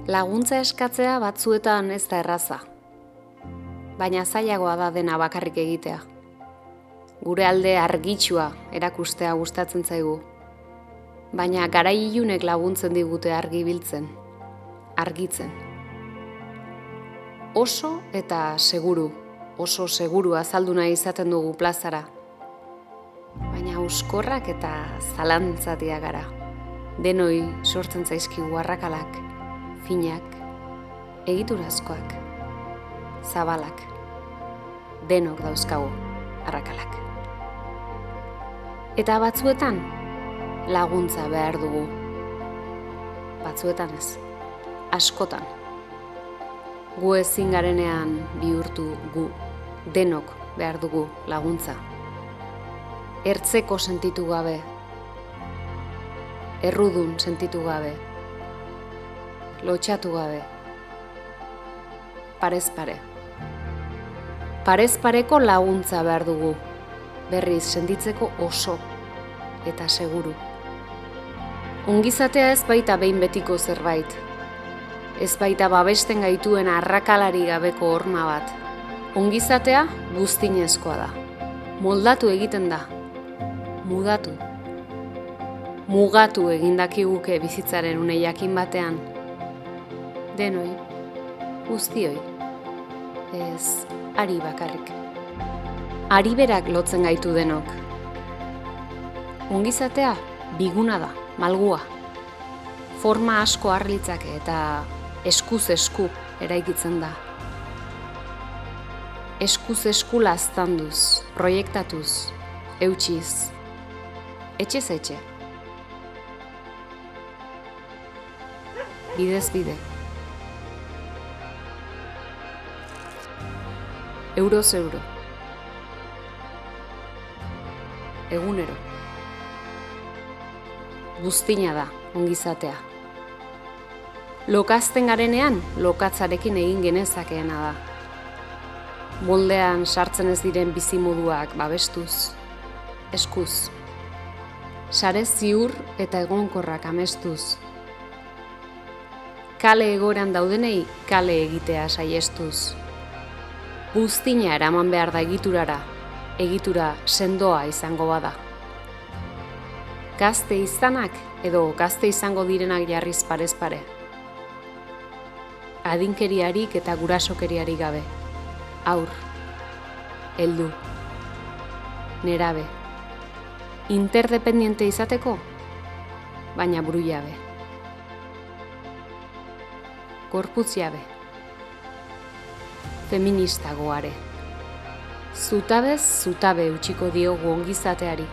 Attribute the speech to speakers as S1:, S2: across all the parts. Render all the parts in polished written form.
S1: Laguntza eskatzea batzuetan ez da erraza, baina zailagoa da dena bakarrik egitea. Gure alde argitsua erakustea gustatzen zaigu, baina garai ilunek laguntzen digute argi biltzen, argitzen. Oso eta seguru, oso seguru azaldu nahi izaten dugu plazara, baina auskorrak eta zalantzatia gara. Denoi sortzen zaizkigu arrakalak, finak, egiturazkoak, zabalak, denok dauzkagu arrakalak. Eta batzuetan laguntza behar dugu. Batzuetan ez, askotan. Gu ezin garenean bihurtu gu, denok behar dugu laguntza. Ertzeko sentitu gabe, errudun sentitu gabe, lotxatu gabe, parez pare. Parez pareko laguntza behar dugu, berriz sentitzeko oso eta seguru. Ongizatea ez baita behin betiko zerbait, ez baita babesten gaituen arrakalari gabeko horma bat. Ongizatea buztinezkoa da, moldatu egiten da, mudatu. Mugatu egindakiguke bizitzaren une jakin batean, denoi, guztioi, ez ari bakarrik. Ari berak lotzen gaitu denok. Ongizatea biguna da, malgua. Forma asko har litzake eta eskuz esku eraikitzen da. Eskuz esku laztanduz, proiektatuz, eutsiz, etxez etxe. Bidez bide. Euroz euro. Egunero. Buztina da ongizatea. Lokazten garenean, lokatzarekin egin genezakeena da. Moldean sartzen ez diren bizimoduak babestuz, eskuz. Sare ziur eta egonkorrak amestuz. Kale egoeran daudenei kale egitea saiestuz. Buztina eraman behar da egiturara, egitura sendoa izango bada. Gazte izanak edo gazte izango direnak jarriz parez pare. Adinkeriarik eta gurasokeriarik gabe. Haur, heldu, nerabe. Interdependiente izateko, baina buru jabe. Gorputz jabe. Feminista goare. Zutabez zutabe utziko diogu ongizateari.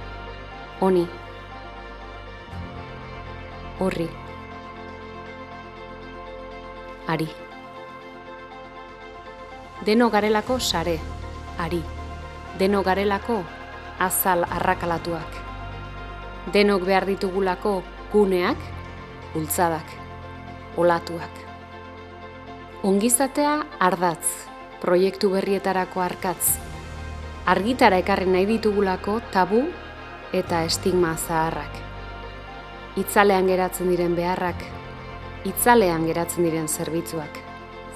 S1: Honi. Horri. Ari. Deno garelako sare. Ari. Deno garelako azal arrakalatuak. Denok behar ditugulako guneak, bultzadak, olatuak. Ongizatea ardatz, proiektu berrietarako arkatz. Argitara ekarri nahi ditugulako tabu eta estigma zaharrak. Itzalean geratzen diren beharrak, itzalean geratzen diren zerbitzuak,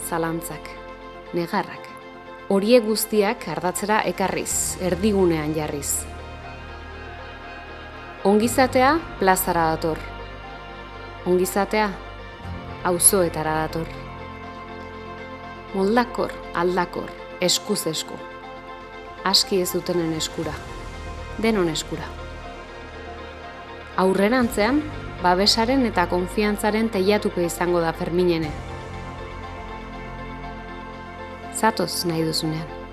S1: zalantzak, negarrak. Horiek guztiak ardatzera ekarriz, erdigunean jarriz. Ongizatea plazara dator. Ongizatea auzoetara dator. Moldakor, aldakor, eskuz esku. Aski ez dutenen eskura, denon eskura. Aurrerantzean, babesaren eta konfiantzaren teilatuko izango da Ferminene. Zatoz nahi duzunean.